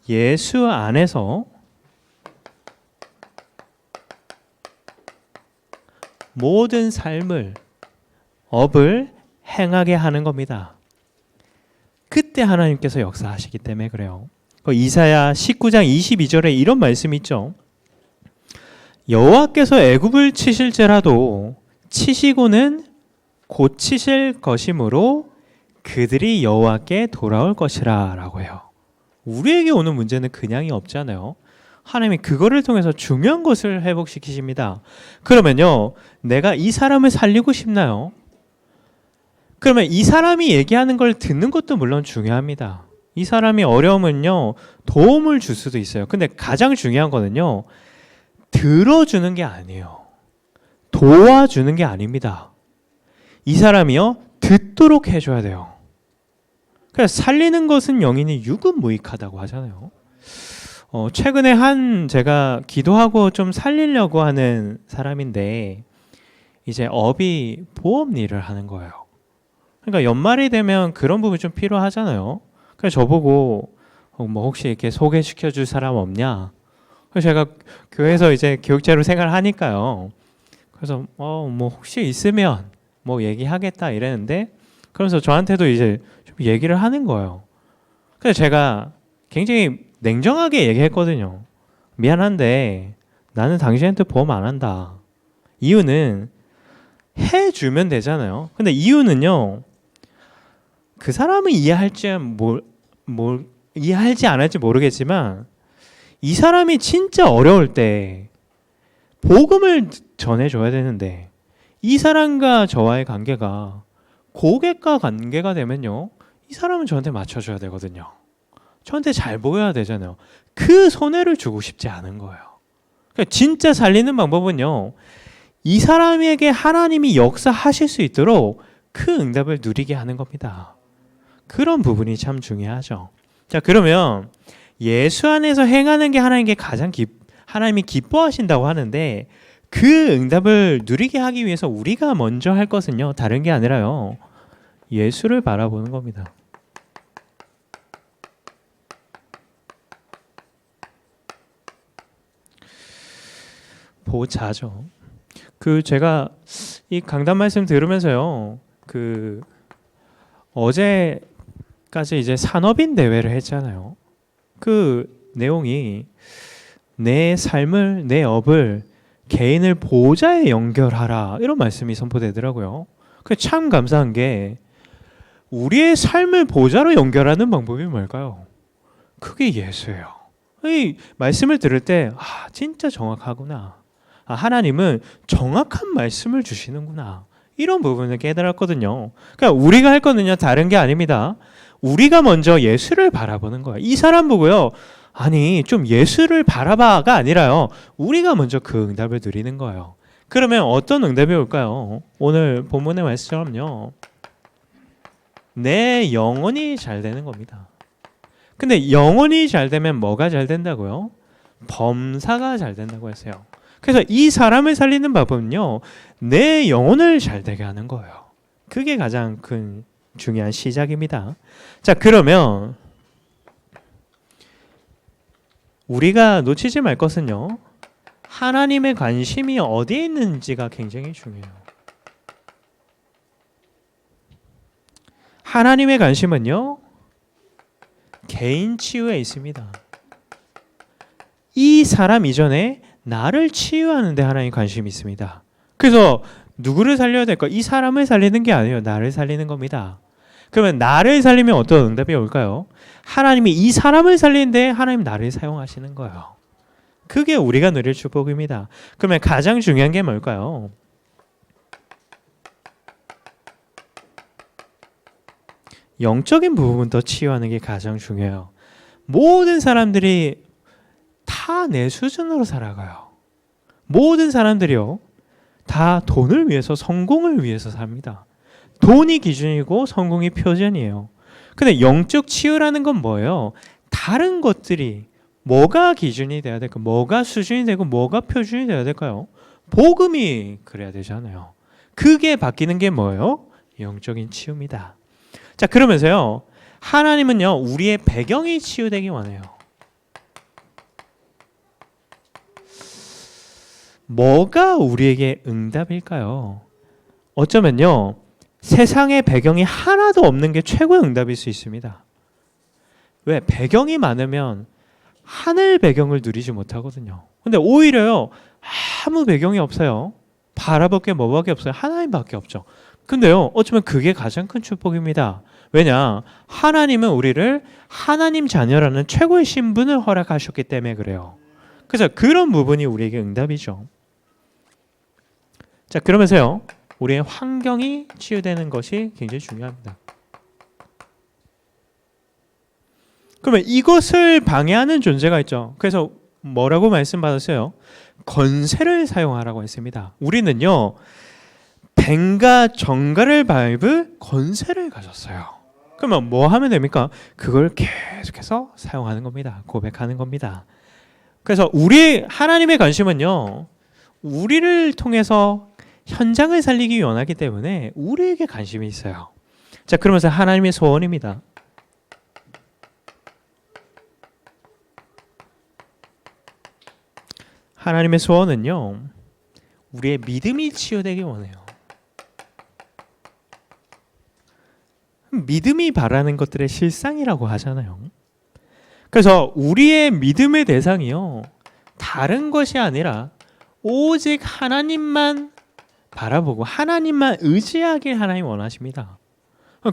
예수 안에서 모든 삶을 업을 행하게 하는 겁니다. 그때 하나님께서 역사하시기 때문에 그래요. 이사야 19장 22절에 이런 말씀이 있죠. 여호와께서 애굽을 치실지라도 치시고는 고치실 것이므로 그들이 여호와께 돌아올 것이라 라고 해요. 우리에게 오는 문제는 그냥이 없잖아요. 하나님이 그거를 통해서 중요한 것을 회복시키십니다. 그러면요, 내가 이 사람을 살리고 싶나요? 그러면 이 사람이 얘기하는 걸 듣는 것도 물론 중요합니다. 이 사람이 어려우면요, 도움을 줄 수도 있어요. 근데 가장 중요한 거는요, 들어주는 게 아니에요. 도와주는 게 아닙니다. 이 사람이요, 듣도록 해줘야 돼요. 그래서 살리는 것은 영이니 육은 무익하다고 하잖아요. 최근에 제가 기도하고 좀 살리려고 하는 사람인데, 이제 업이 보험 일을 하는 거예요. 그러니까 연말이 되면 그런 부분이 좀 필요하잖아요. 그래서 저보고 혹시 이렇게 소개시켜 줄 사람 없냐? 그래서 제가 교회에서 이제 교육자로 생활하니까요. 그래서 혹시 있으면 얘기하겠다 이랬는데, 그러면서 저한테도 이제 좀 얘기를 하는 거예요. 그래서 제가 굉장히 냉정하게 얘기했거든요. 미안한데 나는 당신한테 보험 안 한다. 이유는 해주면 되잖아요. 근데 이유는요, 그 사람은 이해할지 안 할지 모르겠지만, 이 사람이 진짜 어려울 때 복음을 전해줘야 되는데, 이 사람과 저와의 관계가 고객과 관계가 되면요, 이 사람은 저한테 맞춰줘야 되거든요. 저한테 잘 보여야 되잖아요. 그 손해를 주고 싶지 않은 거예요. 그러니까 진짜 살리는 방법은요, 이 사람에게 하나님이 역사하실 수 있도록 그 응답을 누리게 하는 겁니다. 그런 부분이 참 중요하죠. 자, 그러면 예수 안에서 행하는 게 하나님이 기뻐하신다고 하는데, 그 응답을 누리게 하기 위해서 우리가 먼저 할 것은요, 다른 게 아니라요, 예수를 바라보는 겁니다. 보자죠. 제가 이 강단 말씀 들으면서요, 어제까지 이제 산업인 대회를 했잖아요. 그 내용이 내 삶을, 내 업을 개인을 보좌에 연결하라, 이런 말씀이 선포되더라고요. 참 감사한 게, 우리의 삶을 보좌로 연결하는 방법이 뭘까요? 그게 예수예요. 이 말씀을 들을 때 진짜 정확하구나. 하나님은 정확한 말씀을 주시는구나. 이런 부분을 깨달았거든요. 그러니까 우리가 할 거는요, 다른 게 아닙니다. 우리가 먼저 예수를 바라보는 거예요. 이 사람 보고요, 아니 좀 예수를 바라봐가 아니라요, 우리가 먼저 그 응답을 누리는 거예요. 그러면 어떤 응답이 올까요? 오늘 본문의 말씀처럼요, 내 영혼이 잘 되는 겁니다. 근데 영혼이 잘 되면 뭐가 잘 된다고요? 범사가 잘 된다고 했어요. 그래서 이 사람을 살리는 방법은요, 내 영혼을 잘 되게 하는 거예요. 그게 가장 큰 중요한 시작입니다. 자, 그러면 우리가 놓치지 말 것은요, 하나님의 관심이 어디에 있는지가 굉장히 중요해요. 하나님의 관심은요, 개인 치유에 있습니다. 이 사람 이전에 나를 치유하는 데 하나님 관심이 있습니다. 그래서 누구를 살려야 될까? 이 사람을 살리는 게 아니에요. 나를 살리는 겁니다. 그러면 나를 살리면 어떤 응답이 올까요? 하나님이 이 사람을 살리는데 하나님 나를 사용하시는 거예요. 그게 우리가 누릴 축복입니다. 그러면 가장 중요한 게 뭘까요? 영적인 부분부터 치유하는 게 가장 중요해요. 모든 사람들이 다 내 수준으로 살아가요. 모든 사람들이요, 다 돈을 위해서, 성공을 위해서 삽니다. 돈이 기준이고 성공이 표준이에요. 근데 영적 치유라는 건 뭐예요? 다른 것들이 뭐가 기준이 돼야 될까? 뭐가 수준이 되고 뭐가 표준이 돼야 될까요? 복음이 그래야 되잖아요. 그게 바뀌는 게 뭐예요? 영적인 치유입니다. 자, 그러면서요, 하나님은요, 우리의 배경이 치유되기 원해요. 뭐가 우리에게 응답일까요? 어쩌면요, 세상의 배경이 하나도 없는 게 최고의 응답일 수 있습니다. 왜? 배경이 많으면 하늘 배경을 누리지 못하거든요. 근데 오히려요, 아무 배경이 없어요. 바라볼 게 뭐밖에 없어요. 하나님밖에 없죠. 근데요, 어쩌면 그게 가장 큰 축복입니다. 왜냐? 하나님은 우리를 하나님 자녀라는 최고의 신분을 허락하셨기 때문에 그래요. 그래서 그런 부분이 우리에게 응답이죠. 자, 그러면서요, 우리의 환경이 치유되는 것이 굉장히 중요합니다. 그러면 이것을 방해하는 존재가 있죠. 그래서 뭐라고 말씀받았어요? 건세를 사용하라고 했습니다. 우리는요, 뱀과 정갈을 밟을 건세를 가졌어요. 그러면 뭐 하면 됩니까? 그걸 계속해서 사용하는 겁니다. 고백하는 겁니다. 그래서 우리 하나님의 관심은요, 우리를 통해서 현장을 살리기 원하기 때문에 우리에게 관심이 있어요. 자, 그러면서 하나님의 소원입니다. 하나님의 소원은요, 우리의 믿음이 치유되기 원해요. 믿음이 바라는 것들의 실상이라고 하잖아요. 그래서 우리의 믿음의 대상이요, 다른 것이 아니라 오직 하나님만 바라보고 하나님만 의지하길 하나님 원하십니다.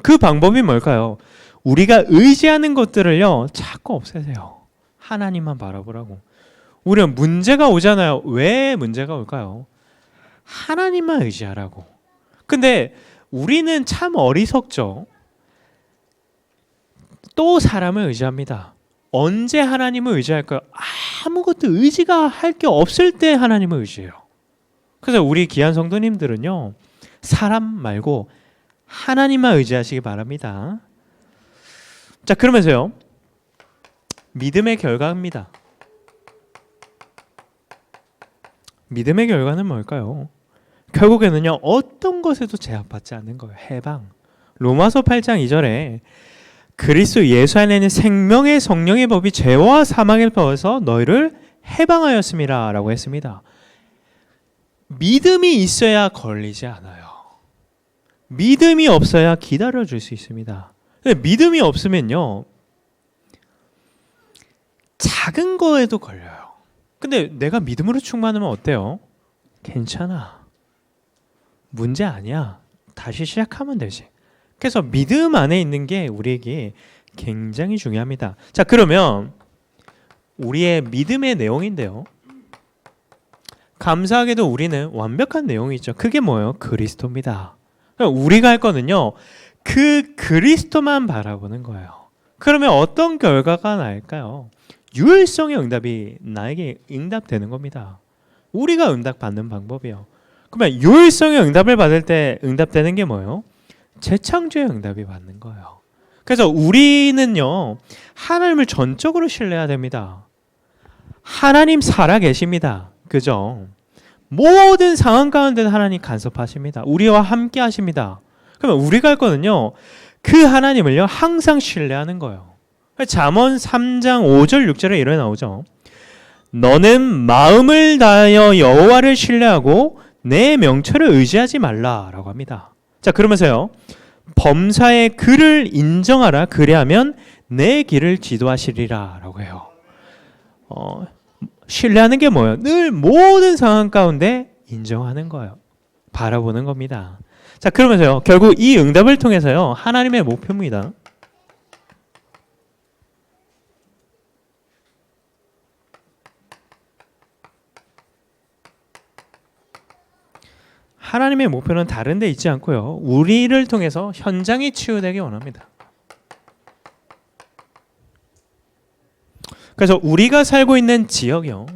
그 방법이 뭘까요? 우리가 의지하는 것들을요, 자꾸 없애세요. 하나님만 바라보라고. 우리는 문제가 오잖아요. 왜 문제가 올까요? 하나님만 의지하라고. 근데 우리는 참 어리석죠. 또 사람을 의지합니다. 언제 하나님을 의지할까요? 아무것도 의지가 할 게 없을 때 하나님을 의지해요. 그래서 우리 귀한 성도님들은요, 사람 말고 하나님만 의지하시기 바랍니다. 자, 그러면서요, 믿음의 결과입니다. 믿음의 결과는 뭘까요? 결국에는요, 어떤 것에도 제약받지 않는 거예요. 해방. 로마서 8장 2절에 그리스도 예수 안에 있는 생명의 성령의 법이 죄와 사망을 벗어서 너희를 해방하였음이라 라고 했습니다. 믿음이 있어야 걸리지 않아요. 믿음이 없어야 기다려줄 수 있습니다. 근데 믿음이 없으면요, 작은 거에도 걸려요. 근데 내가 믿음으로 충만하면 어때요? 괜찮아. 문제 아니야. 다시 시작하면 되지. 그래서 믿음 안에 있는 게 우리에게 굉장히 중요합니다. 자, 그러면 우리의 믿음의 내용인데요, 감사하게도 우리는 완벽한 내용이 있죠. 그게 뭐예요? 그리스도입니다. 우리가 할 거는요, 그 그리스도만 바라보는 거예요. 그러면 어떤 결과가 날까요? 유일성의 응답이 나에게 응답되는 겁니다. 우리가 응답받는 방법이요. 그러면 유일성의 응답을 받을 때 응답되는 게 뭐예요? 재창조의 응답이 받는 거예요. 그래서 우리는요, 하나님을 전적으로 신뢰해야 됩니다. 하나님 살아 계십니다. 그죠? 모든 상황 가운데 하나님 간섭하십니다. 우리와 함께 하십니다. 그러면 우리가 할 거는요, 그 하나님을요, 항상 신뢰하는 거예요. 잠언 3장 5절 6절에 이렇게 나오죠. 너는 마음을 다하여 여호와를 신뢰하고 내 명철을 의지하지 말라라고 합니다. 자, 그러면서요, 범사의 그를 인정하라. 그리하면 내 길을 지도하시리라 라고 해요. 신뢰하는 게 뭐예요? 늘 모든 상황 가운데 인정하는 거예요. 바라보는 겁니다. 자, 그러면서요, 결국 이 응답을 통해서요, 하나님의 목표입니다. 하나님의 목표는 다른 데 있지 않고요, 우리를 통해서 현장이 치유되기 원합니다. 그래서 우리가 살고 있는 지역이요,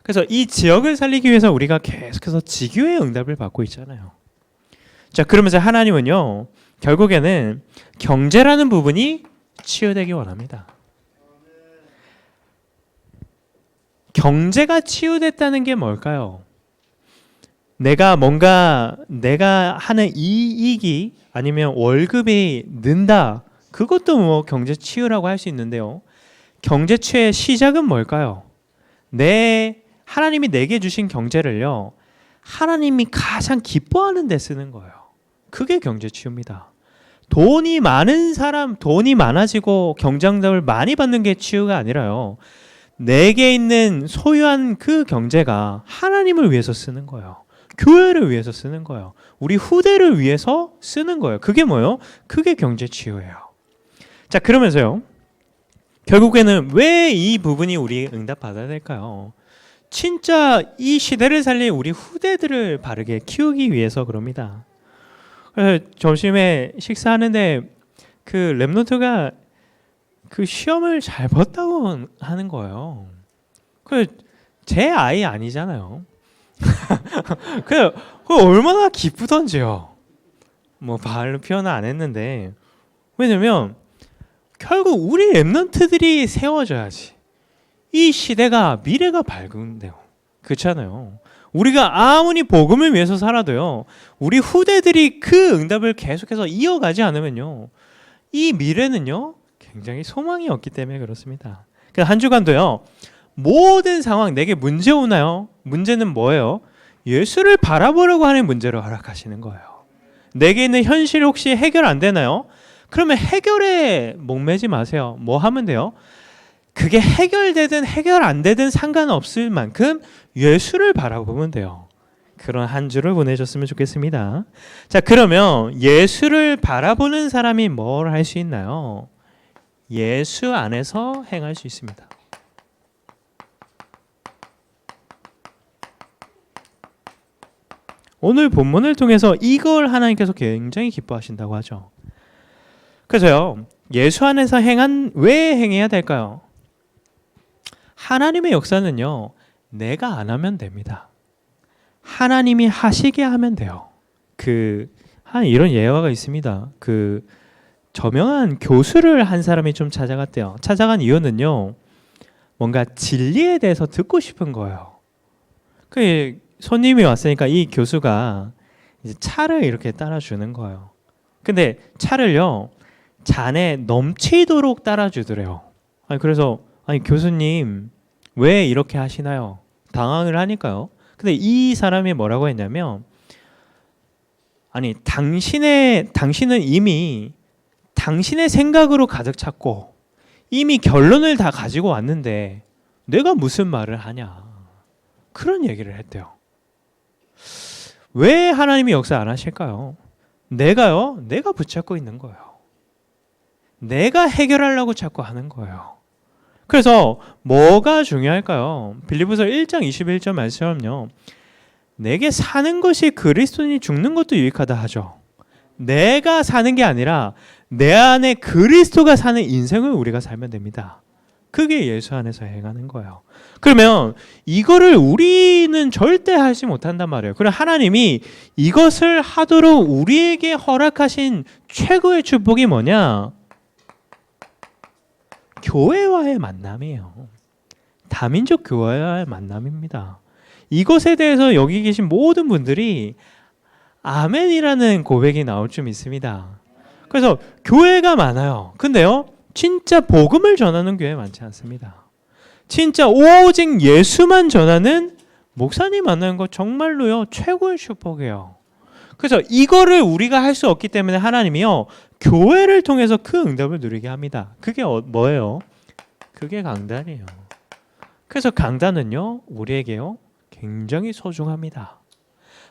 그래서 이 지역을 살리기 위해서 우리가 계속해서 지교의 응답을 받고 있잖아요. 자, 그러면서 하나님은요, 결국에는 경제라는 부분이 치유되기 원합니다. 경제가 치유됐다는 게 뭘까요? 내가 하는 이익이 아니면 월급이 는다, 그것도 뭐 경제 치유라고 할 수 있는데요, 경제 치유의 시작은 뭘까요? 내 하나님이 내게 주신 경제를요, 하나님이 가장 기뻐하는 데 쓰는 거예요. 그게 경제 치유입니다. 돈이 많은 사람, 돈이 많아지고 경쟁력을 많이 받는 게 치유가 아니라요, 내게 있는 소유한 그 경제가 하나님을 위해서 쓰는 거예요. 교회를 위해서 쓰는 거예요. 우리 후대를 위해서 쓰는 거예요. 그게 뭐예요? 그게 경제 치유예요. 자, 그러면서요, 결국에는 왜 이 부분이 우리 응답받아야 될까요? 진짜 이 시대를 살릴 우리 후대들을 바르게 키우기 위해서 그럽니다. 그래서 점심에 식사하는데 그 랩노트가 그 시험을 잘 봤다고 하는 거예요. 그 제 아이 아니잖아요. 그 얼마나 기쁘던지요. 뭐 말로 표현은 안 했는데, 왜냐면 결국 우리 랩런트들이 세워져야지 이 시대가 미래가 밝은데요. 그렇잖아요. 우리가 아무리 복음을 위해서 살아도요, 우리 후대들이 그 응답을 계속해서 이어가지 않으면요, 이 미래는요 굉장히 소망이 없기 때문에 그렇습니다. 그래서 한 주간도요, 모든 상황 내게 문제 오나요? 문제는 뭐예요? 예수를 바라보려고 하는 문제로 허락하시는 거예요. 내게 있는 현실 혹시 해결 안 되나요? 그러면 해결에 목매지 마세요. 뭐 하면 돼요? 그게 해결되든 해결 안 되든 상관없을 만큼 예수를 바라보면 돼요. 그런 한 주를 보내셨으면 좋겠습니다. 자, 그러면 예수를 바라보는 사람이 뭘 할 수 있나요? 예수 안에서 행할 수 있습니다. 오늘 본문을 통해서 이걸 하나님께서 굉장히 기뻐하신다고 하죠. 그래서요, 예수 안에서 왜 행해야 될까요? 하나님의 역사는요, 내가 안 하면 됩니다. 하나님이 하시게 하면 돼요. 이런 예화가 있습니다. 저명한 교수를 한 사람이 좀 찾아갔대요. 찾아간 이유는요, 뭔가 진리에 대해서 듣고 싶은 거예요. 손님이 왔으니까 이 교수가 이제 차를 이렇게 따라주는 거예요. 근데 차를요, 잔에 넘치도록 따라주더래요. 그래서 교수님 왜 이렇게 하시나요? 당황을 하니까요. 근데 이 사람이 뭐라고 했냐면, 당신은 이미 당신의 생각으로 가득 찼고 이미 결론을 다 가지고 왔는데 내가 무슨 말을 하냐, 그런 얘기를 했대요. 왜 하나님이 역사 안 하실까요? 내가 붙잡고 있는 거예요. 내가 해결하려고 자꾸 하는 거예요. 그래서 뭐가 중요할까요? 빌립보서 1장 21절 말씀은요, 내게 사는 것이 그리스도니 죽는 것도 유익하다 하죠. 내가 사는 게 아니라 내 안에 그리스도가 사는 인생을 우리가 살면 됩니다. 그게 예수 안에서 행하는 거예요. 그러면 이거를 우리는 절대 하지 못한단 말이에요. 그럼 하나님이 이것을 하도록 우리에게 허락하신 최고의 축복이 뭐냐? 교회와의 만남이에요. 다민족 교회와의 만남입니다. 이것에 대해서 여기 계신 모든 분들이 아멘이라는 고백이 나올 좀 있습니다. 그래서 교회가 많아요. 근데요, 진짜 복음을 전하는 교회 많지 않습니다. 진짜 오직 예수만 전하는 목사님 만나는 거 정말로요, 최고의 축복이에요. 그래서 이거를 우리가 할 수 없기 때문에 하나님이요, 교회를 통해서 그 응답을 누리게 합니다. 그게 뭐예요? 그게 강단이에요. 그래서 강단은요, 우리에게요 굉장히 소중합니다.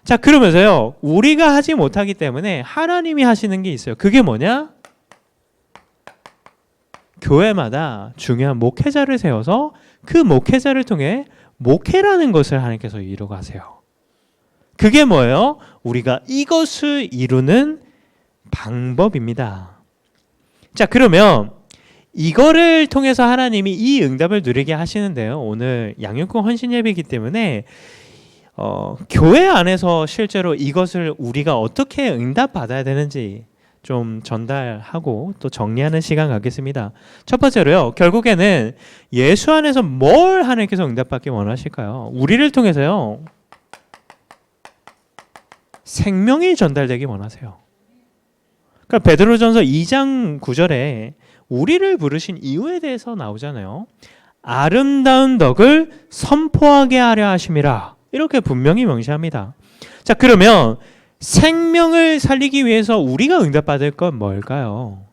자, 그러면서요, 우리가 하지 못하기 때문에 하나님이 하시는 게 있어요. 그게 뭐냐? 교회마다 중요한 목회자를 세워서 그 목회자를 통해 목회라는 것을 하나님께서 이루가세요. 그게 뭐예요? 우리가 이것을 이루는 방법입니다. 자, 그러면 이거를 통해서 하나님이 이 응답을 누리게 하시는데요, 오늘 양육권 헌신 예배이기 때문에 교회 안에서 실제로 이것을 우리가 어떻게 응답받아야 되는지 좀 전달하고 또 정리하는 시간 갖겠습니다. 첫 번째로요, 결국에는 예수 안에서 뭘 하나님께서 응답받기 원하실까요? 우리를 통해서요, 생명이 전달되기 원하세요. 그러니까 베드로전서 2장 9절에 우리를 부르신 이유에 대해서 나오잖아요. 아름다운 덕을 선포하게 하려 하심이라. 이렇게 분명히 명시합니다. 자, 그러면 생명을 살리기 위해서 우리가 응답받을 건 뭘까요?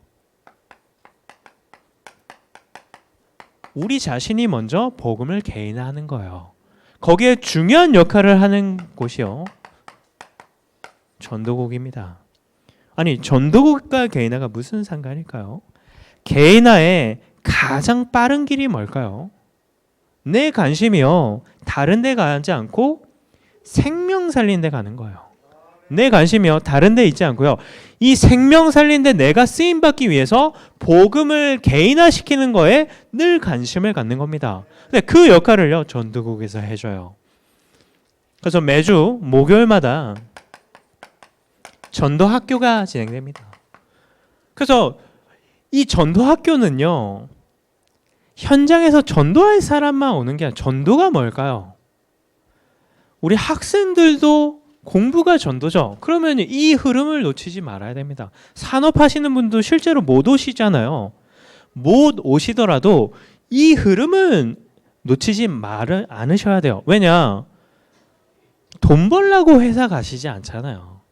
우리 자신이 먼저 복음을 개인화하는 거예요. 거기에 중요한 역할을 하는 곳이요, 전도국입니다. 아니, 전도국과 개인화가 무슨 상관일까요? 개인화의 가장 빠른 길이 뭘까요? 내 관심이요, 다른 데 가지 않고 생명 살리는 데 가는 거예요. 내 관심이요, 다른 데 있지 않고요, 이 생명 살리는 데 내가 쓰임 받기 위해서 복음을 개인화시키는 거에 늘 관심을 갖는 겁니다. 근데 그 역할을요, 전도국에서 해줘요. 그래서 매주 목요일마다 전도 학교가 진행됩니다. 그래서 이 전도 학교는요, 현장에서 전도할 사람만 오는 게 아니라, 전도가 뭘까요? 우리 학생들도 공부가 전도죠. 그러면 이 흐름을 놓치지 말아야 됩니다. 산업하시는 분도 실제로 못 오시잖아요. 못 오시더라도 이 흐름은 놓치지 않으셔야 돼요. 왜냐? 돈 벌려고 회사 가시지 않잖아요.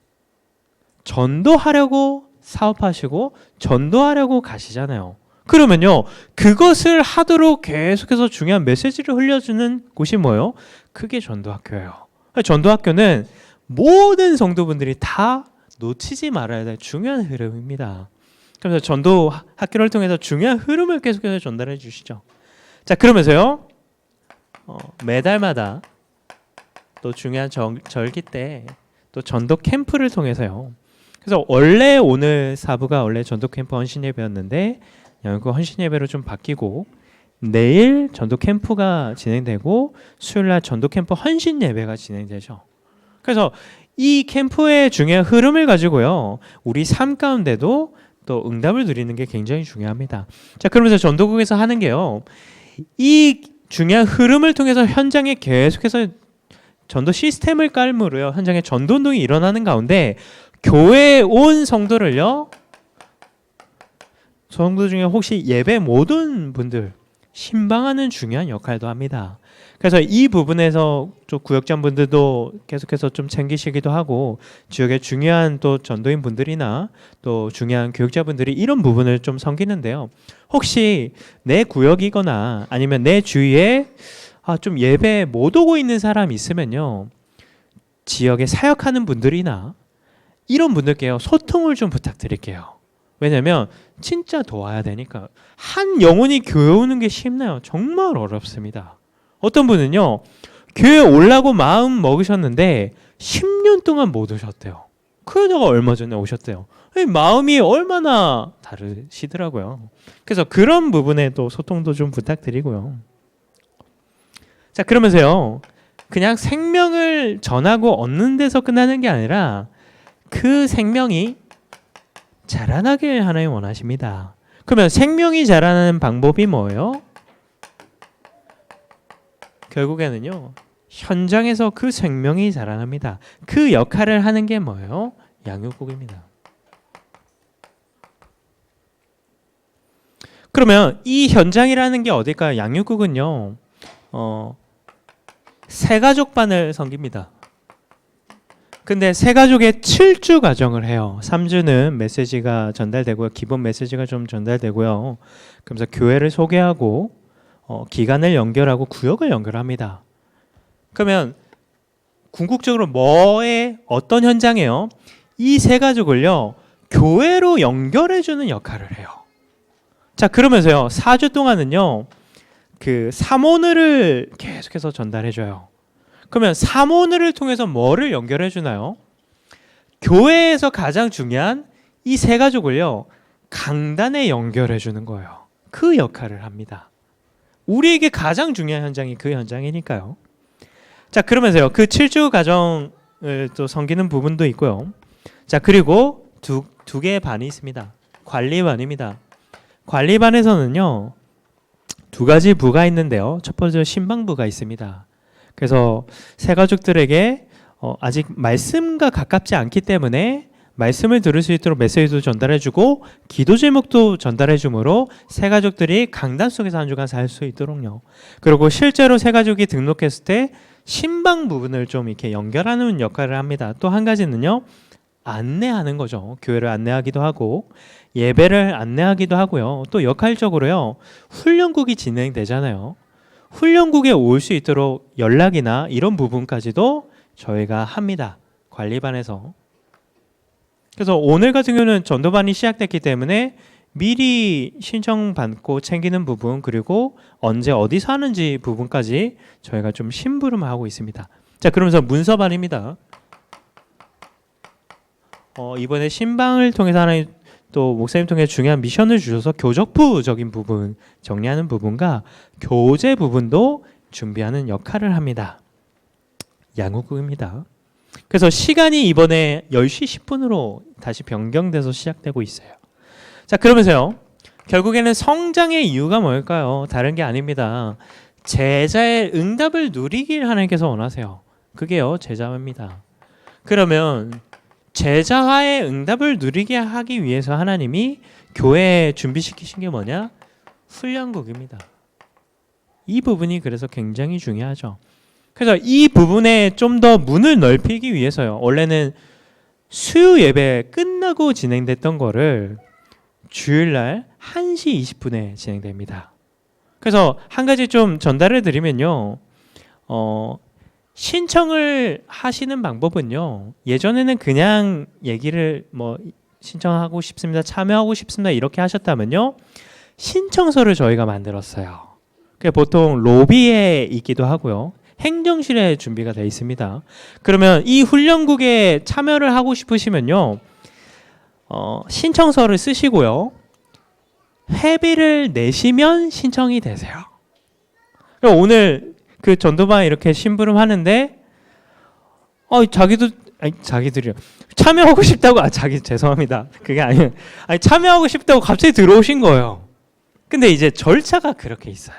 전도하려고 사업하시고 전도하려고 가시잖아요. 그러면요, 그것을 하도록 계속해서 중요한 메시지를 흘려주는 곳이 뭐예요? 그게 전도학교예요. 전도학교는 모든 성도분들이 다 놓치지 말아야 될 중요한 흐름입니다. 그래서 전도학교를 통해서 중요한 흐름을 계속해서 전달해 주시죠. 자, 그러면서요, 매달마다 또 중요한 절기 때 또 전도 캠프를 통해서요. 그래서 원래 오늘 사부가 원래 전도 캠프 헌신 예배였는데 그 헌신 예배로 좀 바뀌고, 내일 전도 캠프가 진행되고 수요일날 전도 캠프 헌신 예배가 진행되죠. 그래서 이 캠프의 중요한 흐름을 가지고요, 우리 삶 가운데도 또 응답을 누리는 게 굉장히 중요합니다. 자, 그러면서 전도국에서 하는 게요, 이 중요한 흐름을 통해서 현장에 계속해서 전도 시스템을 깔므로요, 현장에 전도 운동이 일어나는 가운데 교회에 온 성도를요, 성도 중에 혹시 예배 못 온 분들 신방하는 중요한 역할도 합니다. 그래서 이 부분에서 또 구역장 분들도 계속해서 좀 챙기시기도 하고, 지역의 중요한 또 전도인 분들이나 또 중요한 교육자 분들이 이런 부분을 좀 섬기는데요. 혹시 내 구역이거나 아니면 내 주위에 좀 예배 못 오고 있는 사람이 있으면요, 지역에 사역하는 분들이나 이런 분들께요, 소통을 좀 부탁드릴게요. 왜냐면 진짜 도와야 되니까. 한 영혼이 교회 오는 게 쉽나요? 정말 어렵습니다. 어떤 분은요, 교회 오려고 마음 먹으셨는데 10년 동안 못 오셨대요. 그러다가 얼마 전에 오셨대요. 마음이 얼마나 다르시더라고요. 그래서 그런 부분에 또 소통도 좀 부탁드리고요. 자, 그러면서요, 그냥 생명을 전하고 얻는 데서 끝나는 게 아니라 그 생명이 자라나길 하나님 원하십니다. 그러면 생명이 자라나는 방법이 뭐예요? 결국에는요, 현장에서 그 생명이 자라납니다. 그 역할을 하는 게 뭐예요? 양육국입니다. 그러면 이 현장이라는 게 어딜까요? 양육국은요, 새가족반을 섬깁니다. 근데 새가족의 7주 과정을 해요. 3주는 메시지가 전달되고요, 기본 메시지가 좀 전달되고요, 그러면서 교회를 소개하고 기간을 연결하고 구역을 연결합니다. 그러면 궁극적으로 어떤 현장이에요? 이 세 가족을요, 교회로 연결해주는 역할을 해요. 자, 그러면서요, 4주 동안은요, 그 삼오늘을 계속해서 전달해줘요. 그러면 삼오늘을 통해서 뭐를 연결해주나요? 교회에서 가장 중요한 이 세 가족을요, 강단에 연결해주는 거예요. 그 역할을 합니다. 우리에게 가장 중요한 현장이 그 현장이니까요. 자, 그러면서요, 그 7주 과정을 또 섬기는 부분도 있고요. 자, 그리고 두 개의 반이 있습니다. 관리반입니다. 관리반에서는요, 두 가지 부가 있는데요. 첫 번째 신방부가 있습니다. 그래서 새 가족들에게 아직 말씀과 가깝지 않기 때문에 말씀을 들을 수 있도록 메시지도 전달해주고 기도 제목도 전달해주므로 새 가족들이 강단 속에서 한 주간 살 수 있도록요. 그리고 실제로 새 가족이 등록했을 때 신방 부분을 좀 이렇게 연결하는 역할을 합니다. 또 한 가지는요, 안내하는 거죠. 교회를 안내하기도 하고 예배를 안내하기도 하고요. 또 역할적으로요, 훈련국이 진행되잖아요. 훈련국에 올 수 있도록 연락이나 이런 부분까지도 저희가 합니다. 관리반에서. 그래서 오늘 같은 경우는 전도반이 시작됐기 때문에 미리 신청받고 챙기는 부분, 그리고 언제 어디서 하는지 부분까지 저희가 좀 심부름을 하고 있습니다. 자, 그러면서 문서반입니다. 이번에 신방을 통해서 하나님 또 목사님 통해 중요한 미션을 주셔서 교적부적인 부분 정리하는 부분과 교재 부분도 준비하는 역할을 합니다. 양육국입니다. 그래서 시간이 이번에 10시 10분으로 다시 변경돼서 시작되고 있어요. 자, 그러면서요, 결국에는 성장의 이유가 뭘까요? 다른 게 아닙니다. 제자의 응답을 누리길 하나님께서 원하세요. 그게요, 제자입니다. 그러면 제자의 응답을 누리게 하기 위해서 하나님이 교회에 준비시키신 게 뭐냐? 훈련국입니다. 이 부분이 그래서 굉장히 중요하죠. 그래서 이 부분에 좀 더 문을 넓히기 위해서요. 원래는 수요 예배 끝나고 진행됐던 거를 주일날 1시 20분에 진행됩니다. 그래서 한 가지 좀 전달해 드리면요. 신청을 하시는 방법은요. 예전에는 그냥 얘기를 신청하고 싶습니다. 참여하고 싶습니다. 이렇게 하셨다면요. 신청서를 저희가 만들었어요. 보통 로비에 있기도 하고요. 행정실에 준비가 되어 있습니다. 그러면 이 훈련국에 참여를 하고 싶으시면요, 신청서를 쓰시고요, 회비를 내시면 신청이 되세요. 오늘 그 전도반 이렇게 심부름 하는데, 자기들이요, 참여하고 싶다고, 죄송합니다. 그게 아니에요. 참여하고 싶다고 갑자기 들어오신 거예요. 근데 이제 절차가 그렇게 있어요.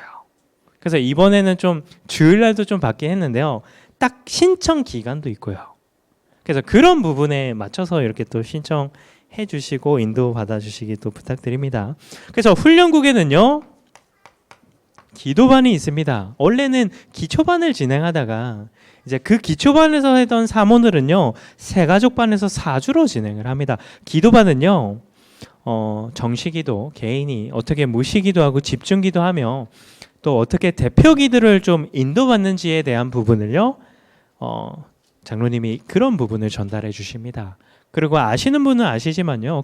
그래서 이번에는 좀 주일날도 좀 받긴 했는데요. 딱 신청 기간도 있고요. 그래서 그런 부분에 맞춰서 이렇게 또 신청해 주시고 인도 받아 주시기 또 부탁드립니다. 그래서 훈련국에는요, 기도반이 있습니다. 원래는 기초반을 진행하다가 이제 그 기초반에서 했던 사모들은요, 새가족반에서 4주로 진행을 합니다. 기도반은요, 정시기도, 개인이 어떻게 무시기도 하고 집중기도 하며 또 어떻게 대표기들을 좀 인도받는지에 대한 부분을요, 장로님이 그런 부분을 전달해 주십니다. 그리고 아시는 분은 아시지만요,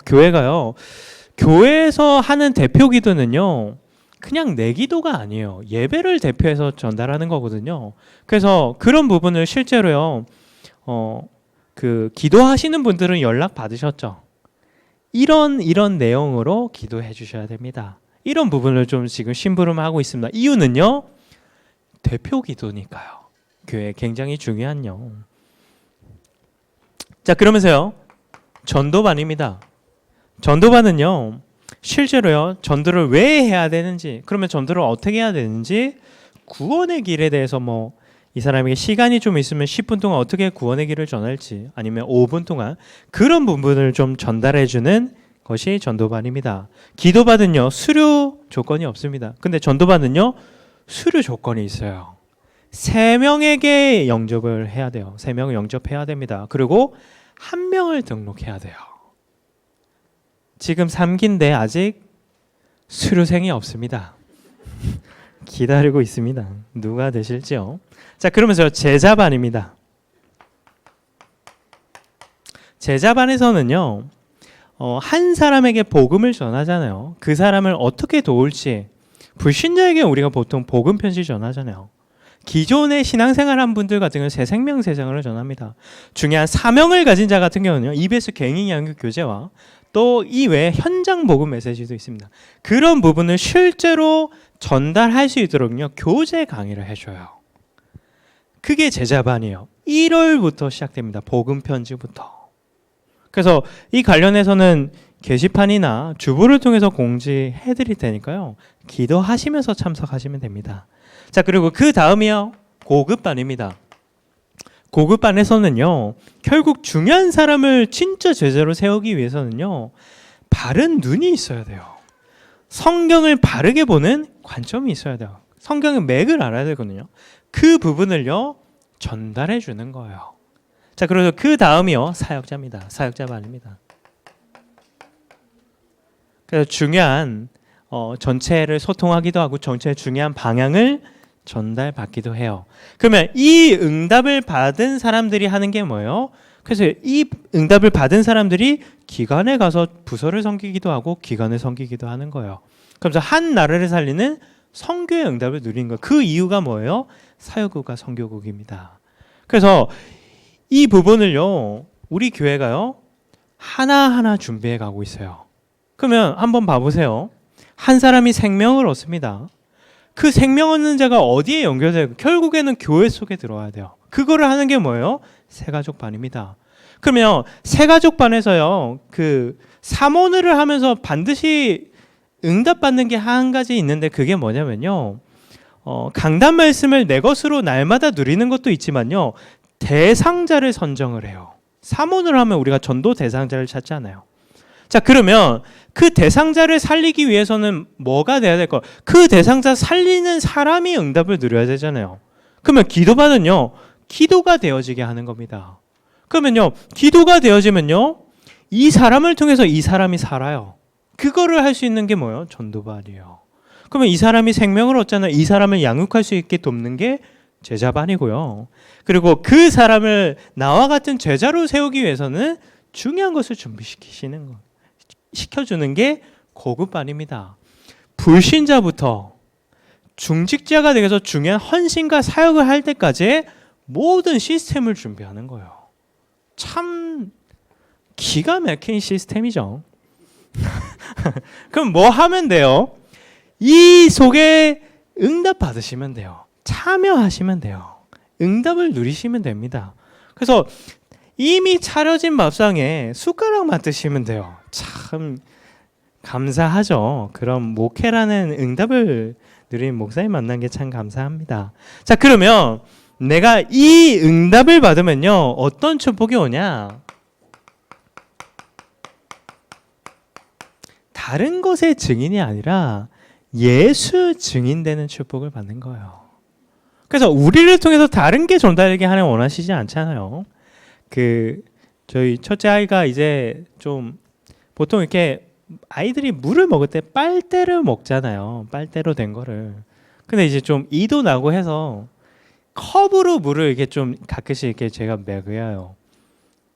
교회에서 하는 대표기도는요, 그냥 내 기도가 아니에요. 예배를 대표해서 전달하는 거거든요. 그래서 그런 부분을 실제로요, 그 기도하시는 분들은 연락 받으셨죠. 이런 내용으로 기도해 주셔야 됩니다. 이런 부분을 좀 지금 심부름하고 있습니다. 이유는요, 대표 기도니까요. 교회에 굉장히 중요한요. 자, 그러면서요, 전도반입니다. 전도반은요, 실제로요, 전도를 왜 해야 되는지, 그러면 전도를 어떻게 해야 되는지, 구원의 길에 대해서 이 사람에게 시간이 좀 있으면 10분 동안 어떻게 구원의 길을 전할지, 아니면 5분 동안 그런 부분을 좀 전달해주는 것이 전도반입니다. 기도반은요, 수료 조건이 없습니다. 근데 전도반은요, 수료 조건이 있어요. 3명에게 영접을 해야 돼요. 3명을 영접해야 됩니다. 그리고 1명을 등록해야 돼요. 지금 3기인데 아직 수료생이 없습니다. 기다리고 있습니다. 누가 되실지요? 자, 그러면서 제자반입니다. 제자반에서는요, 한 사람에게 복음을 전하잖아요. 그 사람을 어떻게 도울지, 불신자에게 우리가 보통 복음 편지 전하잖아요. 기존의 신앙생활 한 분들 같은 경우는 새 생명 세상을 전합니다. 중요한 사명을 가진 자 같은 경우는요, EBS 갱인 양육 교재와 또 이외에 현장 복음 메시지도 있습니다. 그런 부분을 실제로 전달할 수 있도록요, 교재 강의를 해줘요. 그게 제자반이에요. 1월부터 시작됩니다. 복음 편지부터. 그래서 이 관련해서는 게시판이나 주부를 통해서 공지해 드릴 테니까요, 기도하시면서 참석하시면 됩니다. 자, 그리고 그 다음이요, 고급반입니다. 고급 반에서는요, 결국 중요한 사람을 진짜 제자로 세우기 위해서는요, 바른 눈이 있어야 돼요. 성경을 바르게 보는 관점이 있어야 돼요. 성경의 맥을 알아야 되거든요. 그 부분을요, 전달해 주는 거예요. 자, 그래서 그 다음이요, 사역자입니다. 사역자 반입니다. 그래서 중요한 전체를 소통하기도 하고 전체의 중요한 방향을 전달받기도 해요. 그러면 이 응답을 받은 사람들이 하는 게 뭐예요? 그래서 이 응답을 받은 사람들이 기관에 가서 부서를 섬기기도 하고 기관을 섬기기도 하는 거예요. 그래서 한 나라를 살리는 선교의 응답을 누리는 거예요. 그 이유가 뭐예요? 사역국과 선교국입니다. 그래서 이 부분을요, 우리 교회가요, 하나하나 준비해 가고 있어요. 그러면 한번 봐보세요. 한 사람이 생명을 얻습니다. 그 생명 얻는 자가 어디에 연결되고 결국에는 교회 속에 들어와야 돼요. 그거를 하는 게 뭐예요? 새가족반입니다. 그러면 새가족반에서요, 그 사모늘을 하면서 반드시 응답받는 게 한 가지 있는데 그게 뭐냐면요, 강단 말씀을 내 것으로 날마다 누리는 것도 있지만요, 대상자를 선정을 해요. 사모늘 하면 우리가 전도 대상자를 찾잖아요. 자, 그러면 그 대상자를 살리기 위해서는 뭐가 돼야 될까? 그 대상자 살리는 사람이 응답을 누려야 되잖아요. 그러면 기도반은요, 기도가 되어지게 하는 겁니다. 그러면요, 기도가 되어지면요, 이 사람을 통해서 이 사람이 살아요. 그거를 할 수 있는 게 뭐예요? 전도반이에요. 그러면 이 사람이 생명을 얻잖아요. 이 사람을 양육할 수 있게 돕는 게 제자반이고요. 그리고 그 사람을 나와 같은 제자로 세우기 위해서는 중요한 것을 준비시키시는 거, 시켜주는 게 고급반입니다. 불신자부터 중직자가 되어서 중요한 헌신과 사역을 할 때까지 모든 시스템을 준비하는 거예요. 참 기가 막힌 시스템이죠. 그럼 뭐 하면 돼요? 이 속에 응답 받으시면 돼요. 참여하시면 돼요. 응답을 누리시면 됩니다. 그래서 이미 차려진 밥상에 숟가락만 드시면 돼요. 참 감사하죠. 그럼 목회라는 응답을 누린 목사님 만난 게 참 감사합니다. 자, 그러면 내가 이 응답을 받으면요, 어떤 축복이 오냐? 다른 것의 증인이 아니라 예수 증인되는 축복을 받는 거예요. 그래서 우리를 통해서 다른 게 전달되게 하는 원하시지 않잖아요. 저희 첫째 아이가 이제 좀 보통 이렇게 아이들이 물을 먹을 때 빨대를 먹잖아요. 빨대로 된 거를. 근데 이제 좀 이도 나고 해서 컵으로 물을 이렇게 좀 가끔씩 이렇게 제가 먹여요.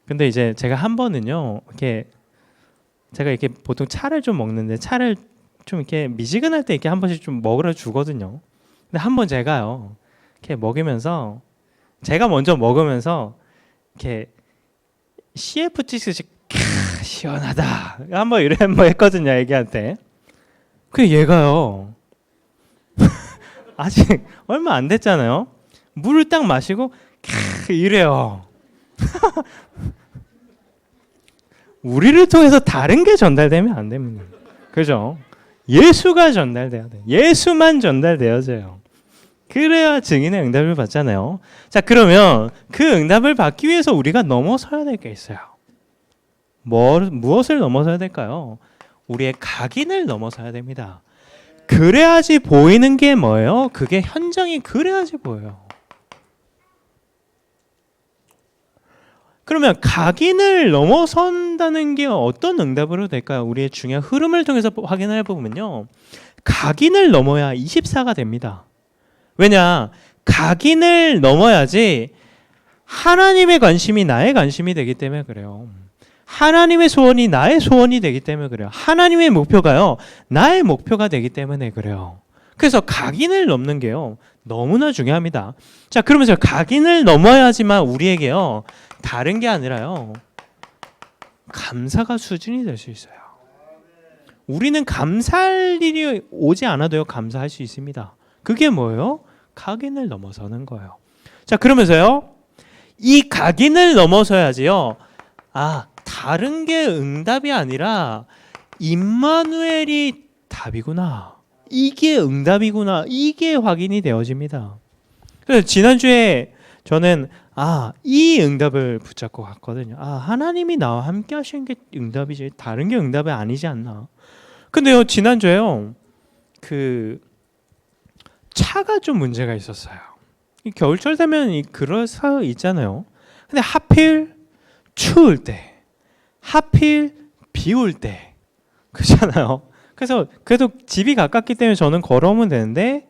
근데 이제 제가 한 번은요, 제가 이렇게 보통 차를 좀 먹는데 차를 좀 이렇게 미지근할 때 이렇게 한 번씩 좀 먹으러 주거든요. 근데 한 번 제가요, 이렇게 먹으면서 제가 먼저 먹으면서 이렇게 CFT식 시원하다 한번 이래 한번 했거든요, 애기한테. 그 얘가요 아직 얼마 안 됐잖아요. 물을 딱 마시고 이래요. 우리를 통해서 다른 게 전달되면 안 됩니다. 그죠? 예수가 전달돼야 돼. 예수만 전달되어져요. 그래야 증인의 응답을 받잖아요. 자, 그러면 그 응답을 받기 위해서 우리가 넘어서야 될 게 있어요. 무엇을 넘어서야 될까요? 우리의 각인을 넘어서야 됩니다. 그래야지 보이는 게 뭐예요? 그게 현장이 그래야지 보여요. 그러면 각인을 넘어선다는 게 어떤 응답으로 될까요? 우리의 중요한 흐름을 통해서 확인해 보면요, 각인을 넘어야 24가 됩니다. 왜냐? 각인을 넘어야지 하나님의 관심이 나의 관심이 되기 때문에 그래요. 하나님의 소원이 나의 소원이 되기 때문에 그래요. 하나님의 목표가요, 나의 목표가 되기 때문에 그래요. 그래서 각인을 넘는 게요, 너무나 중요합니다. 자, 그러면서 각인을 넘어야지만 우리에게요, 다른 게 아니라요, 감사가 수준이 될 수 있어요. 우리는 감사할 일이 오지 않아도요, 감사할 수 있습니다. 그게 뭐예요? 각인을 넘어서는 거예요. 자, 그러면서요, 이 각인을 넘어서야지요, 다른 게 응답이 아니라 임마누엘이 답이구나, 이게 응답이구나, 이게 확인이 되어집니다. 그래서 지난주에 저는 이 응답을 붙잡고 갔거든요. 하나님이 나와 함께 하시는 게 응답이지 다른 게 응답이 아니지 않나. 근데요, 지난주에요, 그 차가 좀 문제가 있었어요. 이 겨울철 되면 그럴 사 있잖아요. 근데 하필 추울 때, 하필 비 올 때, 그렇잖아요. 그래서 그래도 집이 가깝기 때문에 저는 걸어오면 되는데,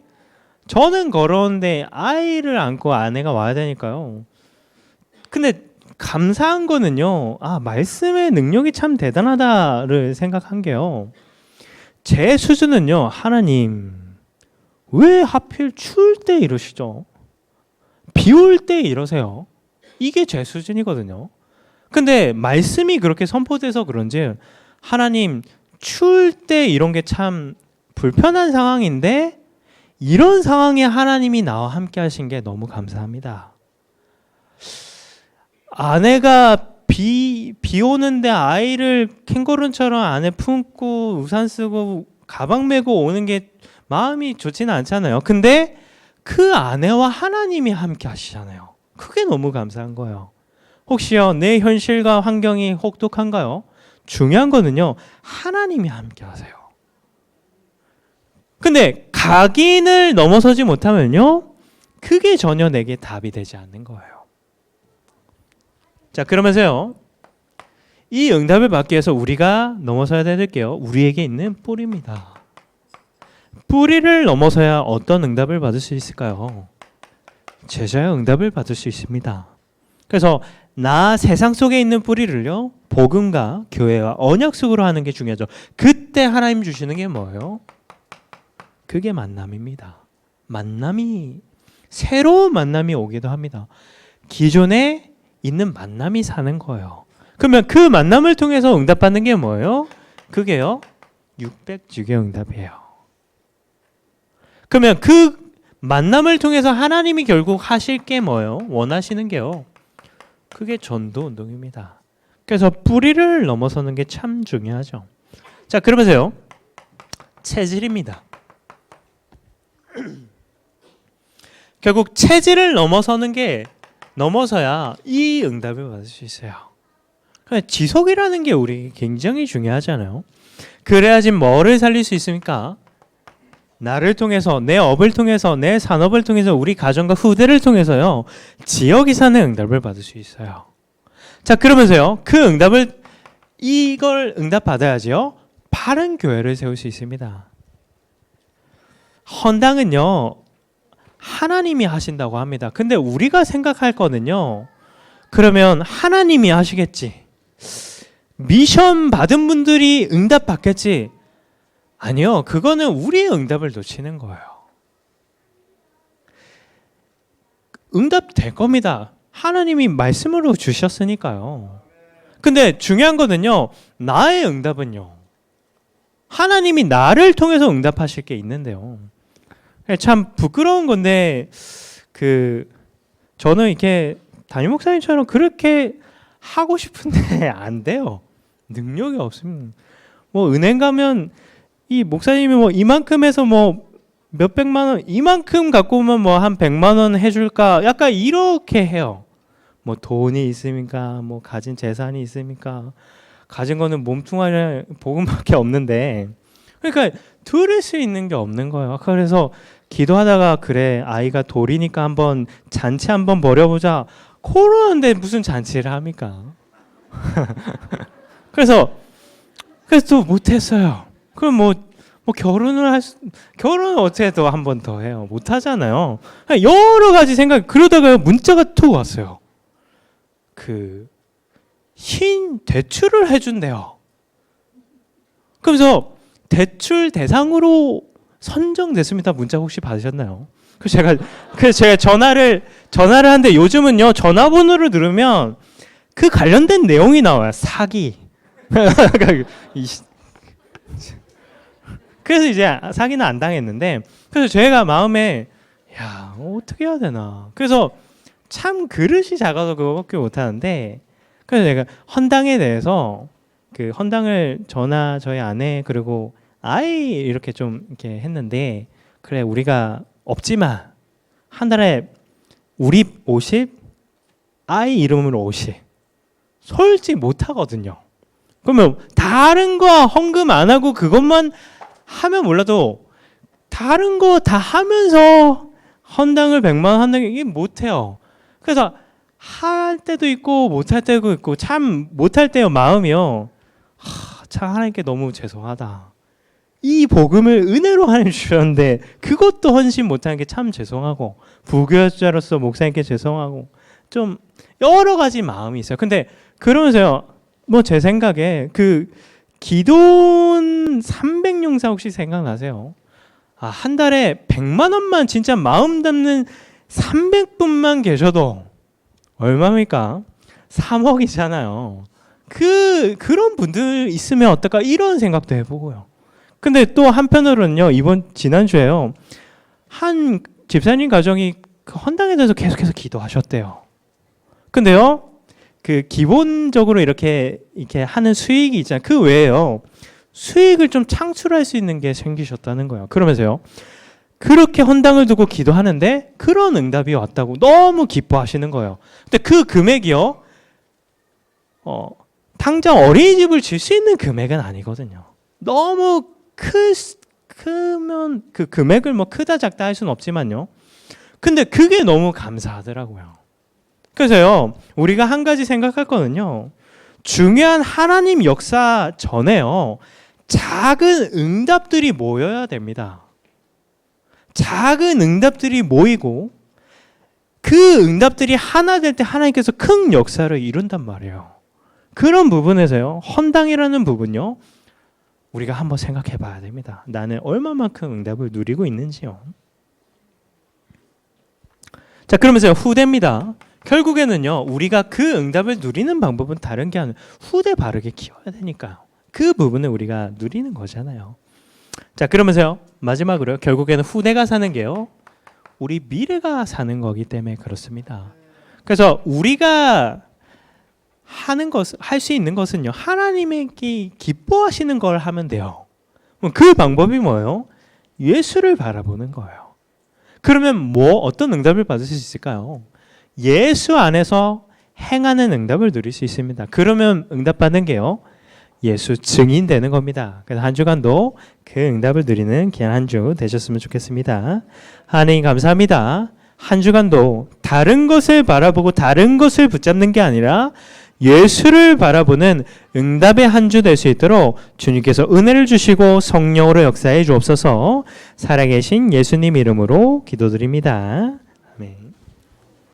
저는 걸어오는데 아이를 안고 아내가 와야 되니까요. 근데 감사한 거는요, 말씀의 능력이 참 대단하다를 생각한 게요, 제 수준은요, 하나님 왜 하필 추울 때 이러시죠? 비 올 때 이러세요? 이게 제 수준이거든요. 근데 말씀이 그렇게 선포돼서 그런지, 하나님 추울 때 이런 게 참 불편한 상황인데 이런 상황에 하나님이 나와 함께 하신 게 너무 감사합니다. 아내가 비 오는데 아이를 캥거루처럼 안에 품고 우산 쓰고 가방 메고 오는 게 마음이 좋지는 않잖아요. 근데 그 아내와 하나님이 함께 하시잖아요. 그게 너무 감사한 거예요. 혹시요, 내 현실과 환경이 혹독한가요? 중요한 거는요, 하나님이 함께 하세요. 근데 각인을 넘어서지 못하면요, 그게 전혀 내게 답이 되지 않는 거예요. 자, 그러면서요, 이 응답을 받기 위해서 우리가 넘어서야 될 게요, 우리에게 있는 뿌리입니다. 뿌리를 넘어서야 어떤 응답을 받을 수 있을까요? 제자의 응답을 받을 수 있습니다. 그래서 나 세상 속에 있는 뿌리를요, 복음과 교회와 언약 속으로 하는 게 중요하죠. 그때 하나님 주시는 게 뭐예요? 그게 만남입니다. 새로운 만남이 오기도 합니다. 기존에 있는 만남이 사는 거예요. 그러면 그 만남을 통해서 응답받는 게 뭐예요? 그게요, 600주기 응답이에요. 그러면 그 만남을 통해서 하나님이 결국 하실 게 뭐예요? 원하시는 게요, 그게 전도 운동입니다. 그래서 뿌리를 넘어서는 게 참 중요하죠. 자, 그러면서요, 체질입니다. 결국 체질을 넘어서야 이 응답을 받을 수 있어요. 지속이라는 게 우리 굉장히 중요하잖아요. 그래야지 뭐를 살릴 수 있습니까? 나를 통해서, 내 업을 통해서, 내 산업을 통해서, 우리 가정과 후대를 통해서요, 지역 이산의 응답을 받을 수 있어요. 자, 그러면서요, 이걸 응답받아야지요, 바른 교회를 세울 수 있습니다. 헌당은요, 하나님이 하신다고 합니다. 근데 우리가 생각할 거는요, 그러면 하나님이 하시겠지, 미션 받은 분들이 응답 받겠지. 아니요, 그거는 우리의 응답을 놓치는 거예요. 응답 될 겁니다. 하나님이 말씀으로 주셨으니까요. 근데 중요한 거는요, 나의 응답은요, 하나님이 나를 통해서 응답하실 게 있는데요, 참 부끄러운 건데, 저는 이렇게 담임 목사님처럼 그렇게 하고 싶은데 안 돼요. 능력이 없습니다. 은행 가면 이 목사님이 이만큼 해서 몇백만 원, 이만큼 갖고 오면 한 100만 원 해줄까? 약간 이렇게 해요. 돈이 있습니까? 가진 재산이 있습니까? 가진 거는 몸뚱아리 복음밖에 없는데, 그러니까 들을 수 있는 게 없는 거예요. 그래서 기도하다가, 그래, 아이가 돌이니까 한번 잔치 한번 벌여보자. 그러는데 무슨 잔치를 합니까? 그래서 또 못했어요. 그럼 결혼을 어떻게 더 한 번 더 해요? 못 하잖아요. 여러 가지 생각, 그러다가 문자가 툭 왔어요. 대출을 해준대요. 그래서 대출 대상으로 선정됐습니다. 문자 혹시 받으셨나요? 그래서 제가 전화를 하는데, 요즘은요, 전화번호를 누르면 그 관련된 내용이 나와요. 사기. 그래서 이제 사기는 안 당했는데, 그래서 제가 마음에, 어떻게 해야 되나. 그래서 참 그릇이 작아서 그거밖에 못 하는데, 그래서 제가 헌당에 대해서, 헌당을 저희 아내 그리고 아이 이렇게 좀 이렇게 했는데, 그래, 우리가 없지만 한 달에 우리 50, 아이 이름으로 옷이 솔직히 못하거든요. 그러면 다른 거 헌금 안 하고 그것만 하면 몰라도 다른 거 다 하면서 헌당을 100만 원 한다는 게 이게 못해요. 그래서 할 때도 있고 못할 때도 있고 참 못할 때요 마음이요. 참 하나님께 너무 죄송하다. 이 복음을 은혜로 하나님 주셨는데 그것도 헌신 못하는 게 참 죄송하고 부교육자로서 목사님께 죄송하고 좀 여러 가지 마음이 있어요. 근데 그러면서요. 뭐 제 생각에 그 기돈 300용사 혹시 생각나세요? 한 달에 100만 원만 진짜 마음 담는 300분만 계셔도 얼마입니까? 3억이잖아요. 그런 분들 있으면 어떨까 이런 생각도 해보고요. 근데 또 한편으로는요. 지난주에요. 한 집사님 가정이 그 헌당에 대해서 계속해서 기도하셨대요. 근데요. 그 기본적으로 이렇게 하는 수익이 있잖아요. 그 외에요. 수익을 좀 창출할 수 있는 게 생기셨다는 거예요. 그러면서요. 그렇게 헌당을 두고 기도하는데 그런 응답이 왔다고 너무 기뻐하시는 거예요. 근데 그 금액이요. 당장 어린이집을 줄 수 있는 금액은 아니거든요. 너무 크면 그 금액을 뭐 크다 작다 할 수는 없지만요. 근데 그게 너무 감사하더라고요. 그래서요, 우리가 한 가지 생각할 거는요, 중요한 하나님 역사 전에요, 작은 응답들이 모여야 됩니다. 작은 응답들이 모이고, 그 응답들이 하나 될 때 하나님께서 큰 역사를 이룬단 말이에요. 그런 부분에서요, 헌당이라는 부분요, 우리가 한번 생각해 봐야 됩니다. 나는 얼마만큼 응답을 누리고 있는지요. 자, 그러면서 후대입니다. 결국에는요, 우리가 그 응답을 누리는 방법은 다른 게 아니라 후대 바르게 키워야 되니까요. 그 부분을 우리가 누리는 거잖아요. 자, 그러면서요, 마지막으로 결국에는 후대가 사는 게요, 우리 미래가 사는 거기 때문에 그렇습니다. 그래서 우리가 할 수 있는 것은요, 하나님에게 기뻐하시는 걸 하면 돼요. 그 방법이 뭐예요? 예수를 바라보는 거예요. 그러면 어떤 응답을 받을 수 있을까요? 예수 안에서 행하는 응답을 누릴 수 있습니다. 그러면 응답받는 게요, 예수 증인 되는 겁니다. 그래서 한 주간도 그 응답을 누리는 귀한 한 주 되셨으면 좋겠습니다. 하나님 감사합니다. 한 주간도 다른 것을 바라보고 다른 것을 붙잡는 게 아니라 예수를 바라보는 응답의 한 주 될 수 있도록 주님께서 은혜를 주시고 성령으로 역사해 주옵소서. 살아계신 예수님 이름으로 기도드립니다. 아멘.